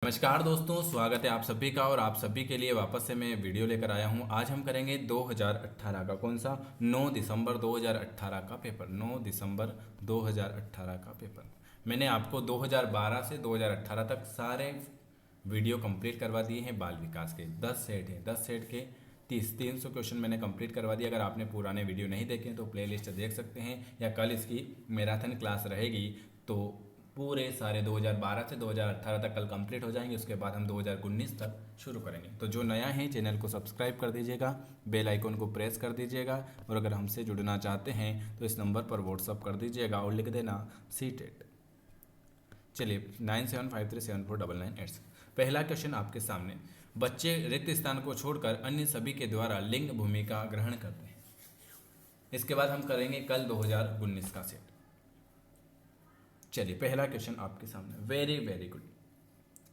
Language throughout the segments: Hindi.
नमस्कार दोस्तों, स्वागत है आप सभी का। और आप सभी के लिए वापस से मैं वीडियो लेकर आया हूं। आज हम करेंगे 2018 का कौन सा 9 दिसंबर 2018 का पेपर। 9 दिसंबर 2018 का पेपर। मैंने आपको 2012 से 2018 तक सारे वीडियो कंप्लीट करवा दिए हैं। बाल विकास के 10 सेट हैं, 10 सेट के 300 क्वेश्चन मैंने कंप्लीट करवा दिया। अगर आपने पुराने वीडियो नहीं देखे तो प्लेलिस्ट देख सकते हैं, या कल इसकी मैराथन क्लास रहेगी तो पूरे सारे 2012 से 2018 तक कल कंप्लीट हो जाएंगे। उसके बाद हम 2019 तक शुरू करेंगे। तो जो नया है चैनल को सब्सक्राइब कर दीजिएगा, बेल आइकन को प्रेस कर दीजिएगा, और अगर हमसे जुड़ना चाहते हैं तो इस नंबर पर व्हाट्सअप कर दीजिएगा और लिख देना सीटेट। चलिए 9753749986। पहला क्वेश्चन आपके सामने। बच्चे रिक्त स्थान को छोड़कर अन्य सभी के द्वारा लिंग भूमिका ग्रहण करते हैं। इसके बाद हम करेंगे कल 2019 का सेट। चलिए पहला क्वेश्चन आपके सामने। Very very good.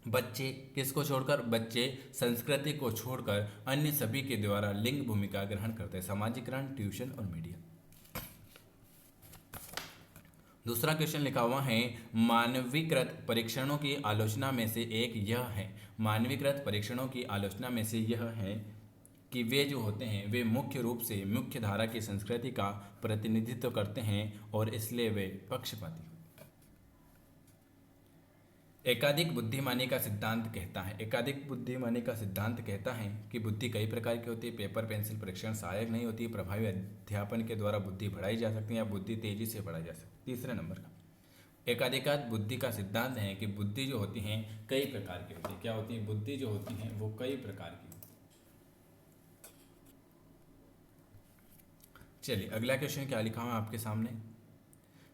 बच्चे किसको छोड़कर? बच्चे संस्कृति को छोड़कर अन्य सभी के द्वारा लिंग भूमिका ग्रहण करते हैं। सामाजिकरण, ट्यूशन और मीडिया। दूसरा क्वेश्चन लिखा हुआ है, मानवीकृत परीक्षणों की आलोचना में से एक यह है। मानवीकृत परीक्षणों की आलोचना में से यह है कि वे जो होते हैं वे मुख्य रूप से मुख्य धारा की संस्कृति का प्रतिनिधित्व करते हैं और इसलिए वे पक्षपाती हैं। एकाधिक बुद्धिमानी का सिद्धांत कहता है। एकाधिक बुद्धिमानी का सिद्धांत कहता है कि बुद्धि कई प्रकार की होती है। पेपर पेंसिल परीक्षण सहायक नहीं होती। प्रभावी अध्यापन के द्वारा बुद्धि बढ़ाई जा सकती है या बुद्धि तेजी से बढ़ाई जा सकती है। तीसरे नंबर का एकाधिकार बुद्धि का सिद्धांत है कि बुद्धि जो होती है कई प्रकार की होती है। क्या होती है? बुद्धि जो होती है वो कई प्रकार की होती है। चलिए अगला क्वेश्चन क्या लिखा हुआ है आपके सामने।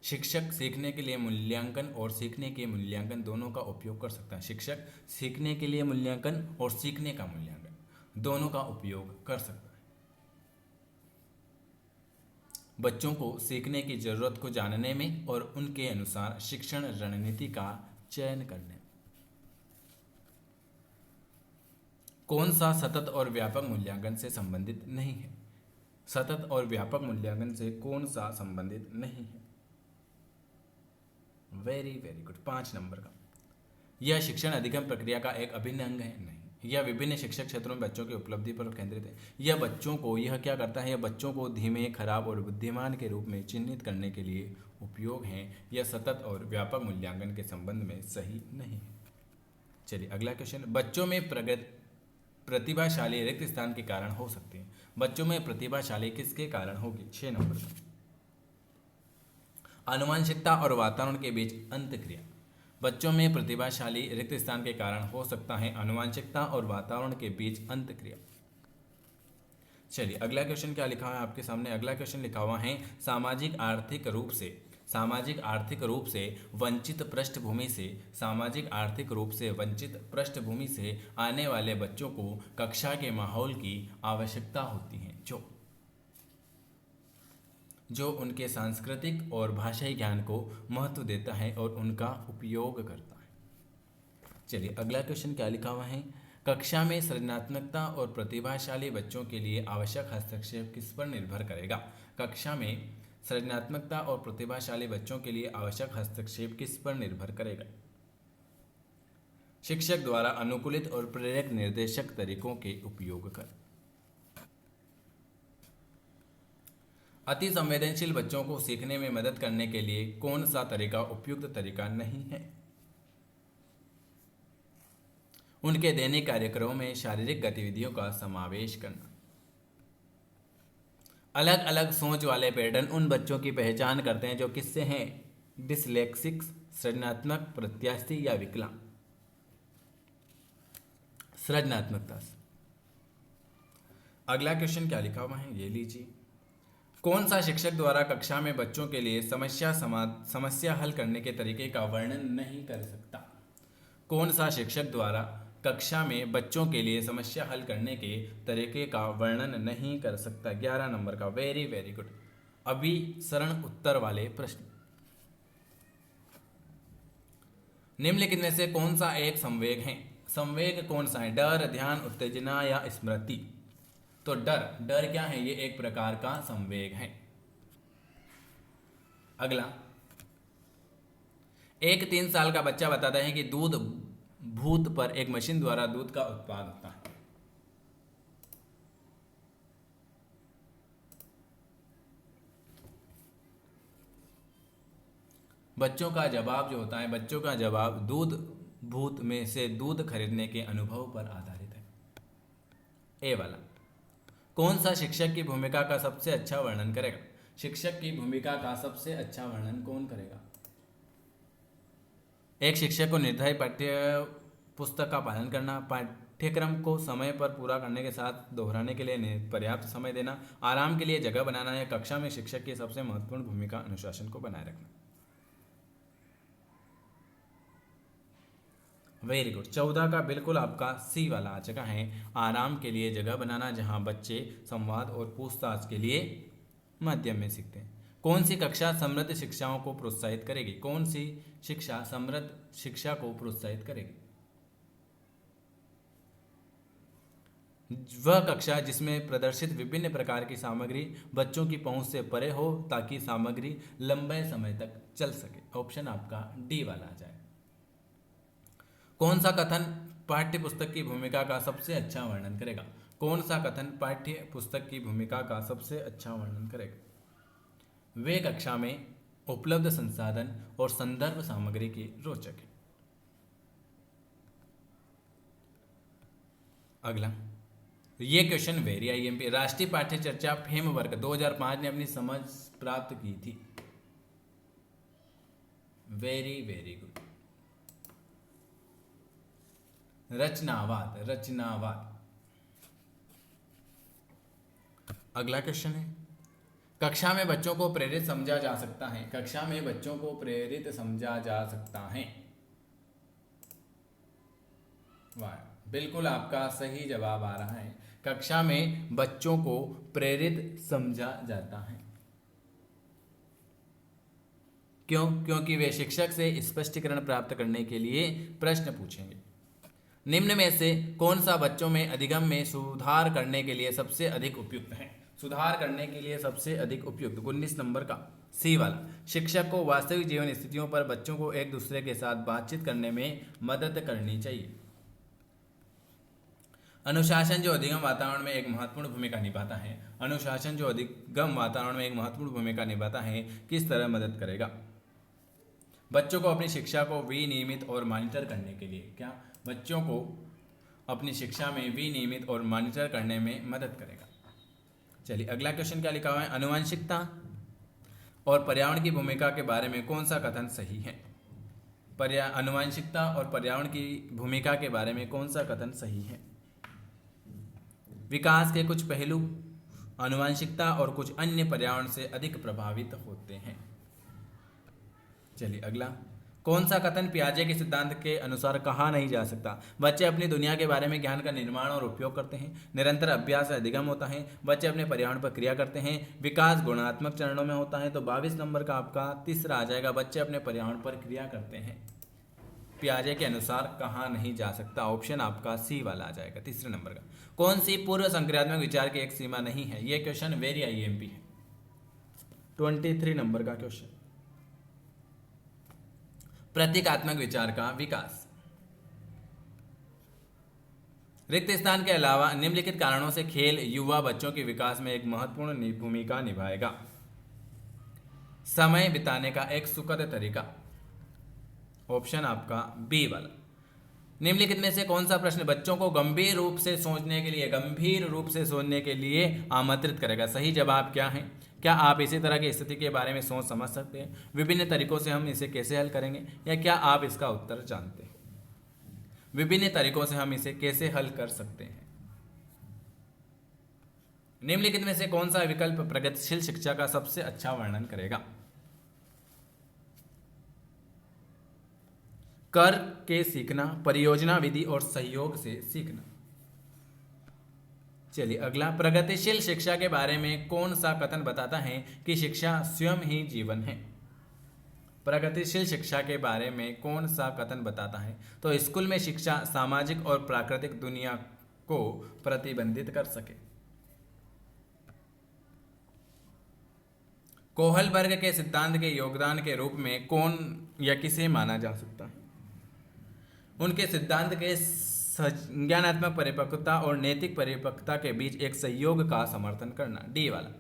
शिक्षक सीखने के लिए मूल्यांकन और सीखने के मूल्यांकन दोनों का उपयोग कर सकता है। शिक्षक सीखने के लिए मूल्यांकन और सीखने का मूल्यांकन दोनों का उपयोग कर सकता है। बच्चों को सीखने की जरूरत को जानने में और उनके अनुसार शिक्षण रणनीति का चयन करने में। कौन सा सतत और व्यापक मूल्यांकन से संबंधित नहीं है? सतत और व्यापक मूल्यांकन से कौन सा संबंधित नहीं है? Very very good. 5 नंबर का, यह शिक्षण अधिगम प्रक्रिया का एक अभिन्न अंग है। नहीं, यह विभिन्न शिक्षक क्षेत्रों में बच्चों की उपलब्धि पर केंद्रित है। यह बच्चों को यह क्या करता है? यह बच्चों को धीमे, खराब और बुद्धिमान के रूप में चिन्हित करने के लिए उपयोग है। यह सतत और व्यापक मूल्यांकन के संबंध में सही नहीं है। चलिए अगला क्वेश्चन। बच्चों में प्रतिभाशाली रिक्त स्थान के कारण हो सकते हैं। बच्चों में प्रतिभाशाली किसके कारण होगी? 6 नंबर का, आनुवंशिकता और वातावरण के बीच अंतःक्रिया। बच्चों में प्रतिभाशाली रिक्त स्थान के कारण हो सकता है आनुवंशिकता और वातावरण के बीच अंतःक्रिया। चलिए अगला क्वेश्चन क्या लिखा है आपके सामने। अगला क्वेश्चन लिखा हुआ है, सामाजिक आर्थिक रूप से वंचित पृष्ठभूमि से आने वाले बच्चों को कक्षा के माहौल की आवश्यकता होती है जो उनके सांस्कृतिक और भाषाई ज्ञान को महत्व देता है और उनका उपयोग करता है। चलिए अगला क्वेश्चन क्या लिखा हुआ है, कक्षा में सृजनात्मकता और प्रतिभाशाली बच्चों के लिए आवश्यक हस्तक्षेप किस पर निर्भर करेगा? कक्षा में सृजनात्मकता और प्रतिभाशाली बच्चों के लिए आवश्यक हस्तक्षेप किस पर निर्भर करेगा? शिक्षक द्वारा अनुकूलित और प्रेरक निर्देशक तरीकों के उपयोग कर। अति संवेदनशील बच्चों को सीखने में मदद करने के लिए कौन सा तरीका उपयुक्त तरीका नहीं है? उनके दैनिक कार्यक्रमों में शारीरिक गतिविधियों का समावेश करना। अलग अलग सोच वाले पैटर्न उन बच्चों की पहचान करते हैं जो किससे हैं? डिसलेक्सिक, सृजनात्मक, प्रत्यास्थी या विकलांग। सृजनात्मकता से। अगला क्वेश्चन क्या लिखा हुआ है ये लीजिए। कौन सा शिक्षक द्वारा कक्षा में बच्चों के लिए समस्या हल करने के तरीके का वर्णन नहीं कर सकता? कौन सा शिक्षक द्वारा कक्षा में बच्चों के लिए समस्या हल करने के तरीके का वर्णन नहीं कर सकता? 11 नंबर का, वेरी वेरी गुड। अभिसरण उत्तर वाले प्रश्न। निम्नलिखित में से कौन सा एक संवेग है? संवेग कौन सा है? डर, ध्यान, उत्तेजना या स्मृति? तो डर क्या है? ये एक प्रकार का संवेग है। अगला, एक 3 साल का बच्चा बताता है कि दूध भूत पर एक मशीन द्वारा दूध का उत्पाद होता है? बच्चों का जवाब जो होता है, बच्चों का जवाब दूध भूत में से दूध खरीदने के अनुभव पर आधारित है। ए वाला। कौन सा शिक्षक की भूमिका का सबसे अच्छा वर्णन करेगा? शिक्षक की भूमिका का सबसे अच्छा वर्णन कौन करेगा? एक शिक्षक को निर्धारित पाठ्य पुस्तक का पालन करना, पाठ्यक्रम को समय पर पूरा करने के साथ दोहराने के लिए पर्याप्त समय देना, आराम के लिए जगह बनाना या कक्षा में शिक्षक की सबसे महत्वपूर्ण भूमिका अनुशासन को बनाए रखना। Very good. 14 का बिल्कुल आपका सी वाला आ चुका है, आराम के लिए जगह बनाना, जहां बच्चे संवाद और पूछताछ के लिए माध्यम में सीखते हैं। कौन सी कक्षा समृद्ध शिक्षाओं को प्रोत्साहित करेगी? कौन सी शिक्षा समृद्ध शिक्षा को प्रोत्साहित करेगी? वह कक्षा जिसमें प्रदर्शित विभिन्न प्रकार की सामग्री बच्चों की पहुंच से परे हो, ताकि सामग्री लंबे समय तक चल सके। ऑप्शन आपका डी वाला आ जाए। कौन सा कथन पाठ्य पुस्तक की भूमिका का सबसे अच्छा वर्णन करेगा? कौन सा कथन पाठ्य पुस्तक की भूमिका का सबसे अच्छा वर्णन करेगा? वे कक्षा में उपलब्ध संसाधन और संदर्भ सामग्री की रोचक है। अगला, ये क्वेश्चन वेरी आईएमपी। राष्ट्रीय पाठ्य चर्चा फ्रेमवर्क 2005 ने अपनी समझ प्राप्त की थी। Very very good. रचनावाद, रचनावाद। अगला क्वेश्चन है, कक्षा में बच्चों को प्रेरित समझा जा सकता है? कक्षा में बच्चों को प्रेरित समझा जा सकता है। वाह, बिल्कुल आपका सही जवाब आ रहा है। कक्षा में बच्चों को प्रेरित समझा जाता है। क्यों? क्योंकि वे शिक्षक से स्पष्टीकरण प्राप्त करने के लिए प्रश्न पूछेंगे। निम्न में से कौन सा बच्चों में अधिगम में सुधार करने के लिए सबसे अधिक उपयुक्त है? सुधार करने के लिए सबसे अधिक उपयुक्त 19 नंबर का सी वाला। शिक्षक को वास्तविक जीवन स्थितियों पर बच्चों को एक दूसरे के साथ बातचीत करने में मदद करनी चाहिए। अनुशासन जो अधिगम वातावरण में एक महत्वपूर्ण भूमिका निभाता है, अनुशासन जो अधिगम वातावरण में एक महत्वपूर्ण भूमिका निभाता है, किस तरह मदद करेगा? बच्चों को अपनी शिक्षा को विनियमित और मॉनिटर करने के लिए, क्या बच्चों को अपनी शिक्षा में विनियमित और मॉनिटर करने में मदद करेगा। चलिए अगला क्वेश्चन क्या लिखा हुआ है, आनुवंशिकता और पर्यावरण की भूमिका के बारे में कौन सा कथन सही है? आनुवंशिकता और पर्यावरण की भूमिका के बारे में कौन सा कथन सही है? विकास के कुछ पहलू आनुवंशिकता और कुछ अन्य पर्यावरण से अधिक प्रभावित होते हैं। चलिए अगला, कौन सा कथन पियाजे के सिद्धांत के अनुसार कहा नहीं जा सकता? बच्चे अपनी दुनिया के बारे में ज्ञान का निर्माण और उपयोग करते हैं, निरंतर अभ्यास से अधिगम होता है, बच्चे अपने पर्यावरण पर क्रिया करते हैं, विकास गुणात्मक चरणों में होता है। तो 22 नंबर का आपका तीसरा आ जाएगा, बच्चे अपने पर्यावरण पर क्रिया करते हैं, पियाजे के अनुसार कहा नहीं जा सकता। ऑप्शन आपका सी वाला आ जाएगा तीसरे नंबर का। कौन सी पूर्व संक्रियात्मक विचार की एक सीमा नहीं है? यह क्वेश्चन वेरी आईएमपी है। 23 नंबर का क्वेश्चन, प्रतीकात्मक विचार का विकास। रिक्त स्थान के अलावा निम्नलिखित कारणों से खेल युवा बच्चों के विकास में एक महत्वपूर्ण भूमिका निभाएगा। समय बिताने का एक सुखद तरीका। ऑप्शन आपका बी वाला। निम्नलिखित में से कौन सा प्रश्न बच्चों को गंभीर रूप से सोचने के लिए आमंत्रित करेगा? सही जवाब क्या है? क्या आप इसी तरह की स्थिति के बारे में सोच समझ सकते हैं? विभिन्न तरीकों से हम इसे कैसे हल करेंगे, या क्या आप इसका उत्तर जानते हैं? विभिन्न तरीकों से हम इसे कैसे हल कर सकते हैं? निम्नलिखित में से कौन सा विकल्प प्रगतिशील शिक्षा का सबसे अच्छा वर्णन करेगा? कर के सीखना, परियोजना विधि और सहयोग से सीखना। चलिए अगला, प्रगतिशील शिक्षा के बारे में कौन सा कथन बताता है कि शिक्षा स्वयं ही जीवन है? प्रगतिशील शिक्षा के बारे में कौन सा कथन बताता है? तो स्कूल में शिक्षा सामाजिक और प्राकृतिक दुनिया को प्रतिबंधित कर सके। कोहलबर्ग के सिद्धांत के योगदान के रूप में कौन या किसे माना जा सकता है? उनके सिद्धांत के संज्ञानात्मक परिपक्वता और नैतिक परिपक्वता के बीच एक संयोग का समर्थन करना। डी वाला।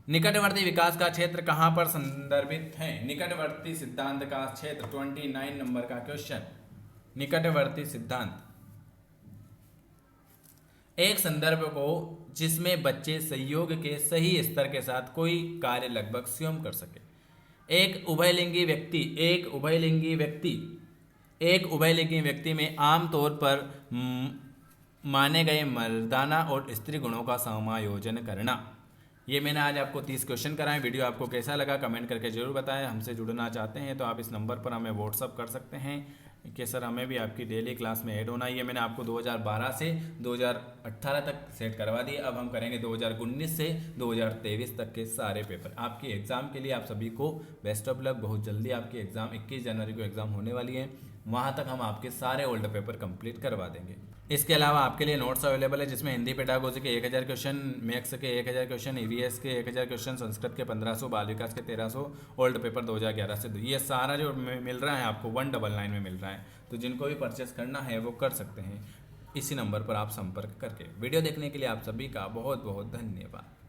निकटवर्ती विकास का क्षेत्र कहां पर संदर्भित है? निकटवर्ती सिद्धांत का क्षेत्र 29 नंबर का क्वेश्चन। निकटवर्ती सिद्धांत एक संदर्भ को जिसमें बच्चे संयोग के सही स्तर के साथ कोई कार्य लगभग स्वयं कर सके। एक उभयलिंगी व्यक्ति में आमतौर पर माने गए मर्दाना और स्त्री गुणों का समायोजन करना। ये मैंने आज आपको 30 क्वेश्चन कराए। वीडियो आपको कैसा लगा कमेंट करके जरूर बताएं। हमसे जुड़ना चाहते हैं तो आप इस नंबर पर हमें व्हाट्सअप कर सकते हैं कि सर हमें भी आपकी डेली क्लास में ऐड होना है। ये मैंने आपको 2012 से 2018 तक सेट करवा दिए। अब हम करेंगे 2019 से 2023 तक के सारे पेपर। आपके एग्ज़ाम के लिए आप सभी को बेस्ट ऑफ लक। बहुत जल्दी आपकी एग्ज़ाम 21 जनवरी को एग्ज़ाम होने वाली है। वहाँ तक हम आपके सारे ओल्ड पेपर कंप्लीट करवा देंगे। इसके अलावा आपके लिए नोट्स अवेलेबल है जिसमें हिंदी पेडागोजी के 1000 क्वेश्चन, मैथ्स के 1000 क्वेश्चन, ईवीएस के 1000 क्वेश्चन, संस्कृत के 1500, बाल विकास के 1300, ओल्ड पेपर 2011 से ये सारा जो मिल रहा है आपको 199 में मिल रहा है। तो जिनको भी परचेस करना है वो कर सकते हैं इसी नंबर पर आप संपर्क करके। वीडियो देखने के लिए आप सभी का बहुत बहुत धन्यवाद।